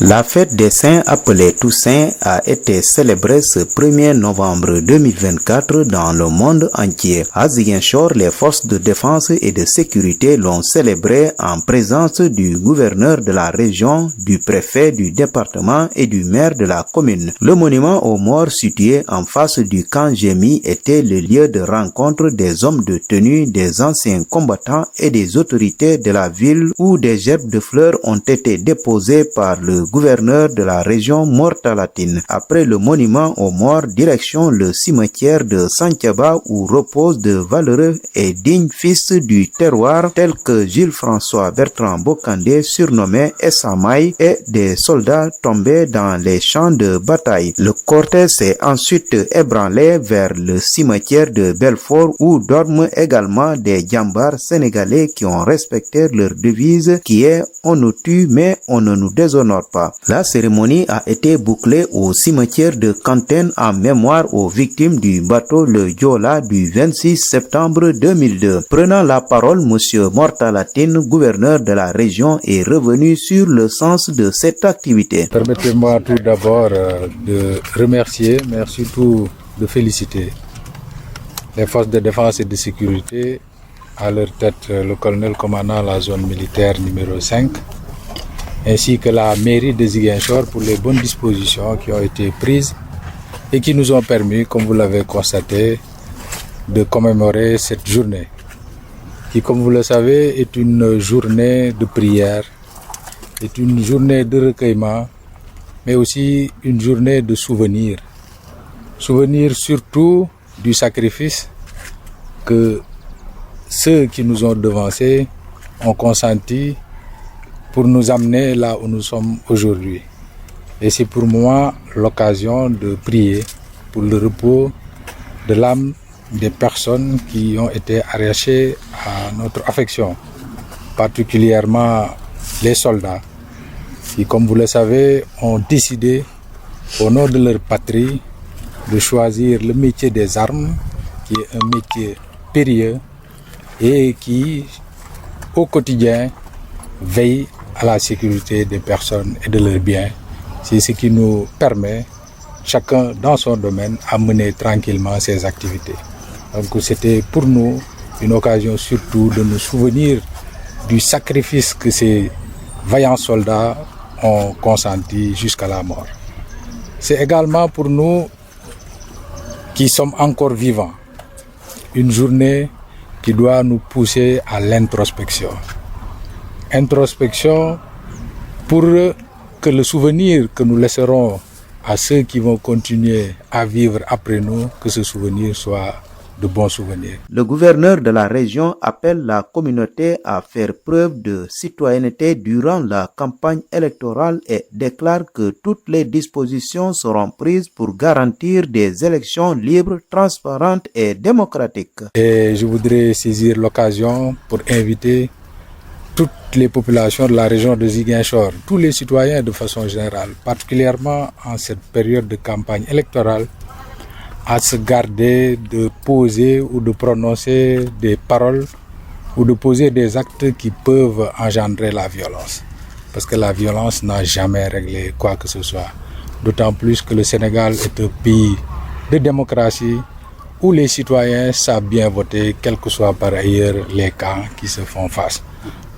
La fête des Saints appelée Toussaint a été célébrée ce 1er novembre 2024 dans le monde entier. À Ziguinchor, les forces de défense et de sécurité l'ont célébrée en présence du gouverneur de la région, du préfet du département et du maire de la commune. Le monument aux morts situé en face du camp Gémi était le lieu de rencontre des hommes de tenue, des anciens combattants et des autorités de la ville où des gerbes de fleurs ont été déposées par le gouverneur de la région Mor-Talatine. Après le monument aux morts, direction le cimetière de Santhiaba où reposent de valeureux et dignes fils du terroir tels que Jules-François Bertrand Bokandé, surnommé Essamaï, et des soldats tombés dans les champs de bataille. Le cortège s'est ensuite ébranlé vers le cimetière de Belfort où dorment également des djambars sénégalais qui ont respecté leur devise qui est « On nous tue mais on ne nous déshonore pas ». La cérémonie a été bouclée au cimetière de Kantène en mémoire aux victimes du bateau le Joola du 26 septembre 2002. Prenant la parole, M. Mor-Talatine, gouverneur de la région, est revenu sur le sens de cette activité. Permettez-moi tout d'abord de remercier, mais surtout de féliciter les forces de défense et de sécurité, à leur tête le colonel commandant la zone militaire numéro 5, ainsi que la mairie de Ziguinchor pour les bonnes dispositions qui ont été prises et qui nous ont permis, comme vous l'avez constaté, de commémorer cette journée, qui, comme vous le savez, est une journée de prière, est une journée de recueillement, mais aussi une journée de souvenir. Souvenir surtout du sacrifice que ceux qui nous ont devancés ont consenti pour nous amener là où nous sommes aujourd'hui. Et c'est pour moi l'occasion de prier pour le repos de l'âme des personnes qui ont été arrachées à notre affection, particulièrement les soldats qui, comme vous le savez, ont décidé au nom de leur patrie de choisir le métier des armes, qui est un métier périlleux et qui, au quotidien, veille à la sécurité des personnes et de leurs biens. C'est ce qui nous permet, chacun dans son domaine, à mener tranquillement ses activités. Donc c'était pour nous une occasion surtout de nous souvenir du sacrifice que ces vaillants soldats ont consenti jusqu'à la mort. C'est également pour nous qui sommes encore vivants, une journée qui doit nous pousser à l'introspection. Introspection pour que le souvenir que nous laisserons à ceux qui vont continuer à vivre après nous, que ce souvenir soit de bons souvenirs. Le gouverneur de la région appelle la communauté à faire preuve de citoyenneté durant la campagne électorale et déclare que toutes les dispositions seront prises pour garantir des élections libres, transparentes et démocratiques. Et je voudrais saisir l'occasion pour inviter toutes les populations de la région de Ziguinchor, tous les citoyens de façon générale, particulièrement en cette période de campagne électorale, à se garder de poser ou de prononcer des paroles ou de poser des actes qui peuvent engendrer la violence. Parce que la violence n'a jamais réglé quoi que ce soit. D'autant plus que le Sénégal est un pays de démocratie où les citoyens savent bien voter, quels que soient par ailleurs les camps qui se font face.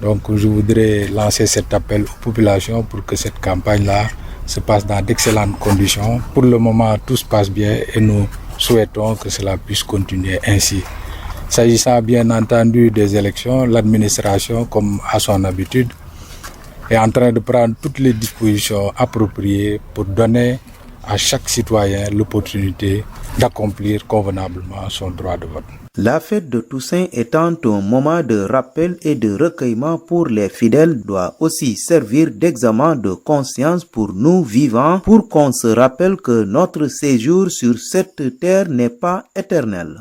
Donc je voudrais lancer cet appel aux populations pour que cette campagne-là se passe dans d'excellentes conditions. Pour le moment, tout se passe bien et nous souhaitons que cela puisse continuer ainsi. S'agissant bien entendu des élections, l'administration, comme à son habitude, est en train de prendre toutes les dispositions appropriées pour donner à chaque citoyen l'opportunité d'accomplir convenablement son droit de vote. La fête de Toussaint étant un moment de rappel et de recueillement pour les fidèles doit aussi servir d'examen de conscience pour nous vivants pour qu'on se rappelle que notre séjour sur cette terre n'est pas éternel.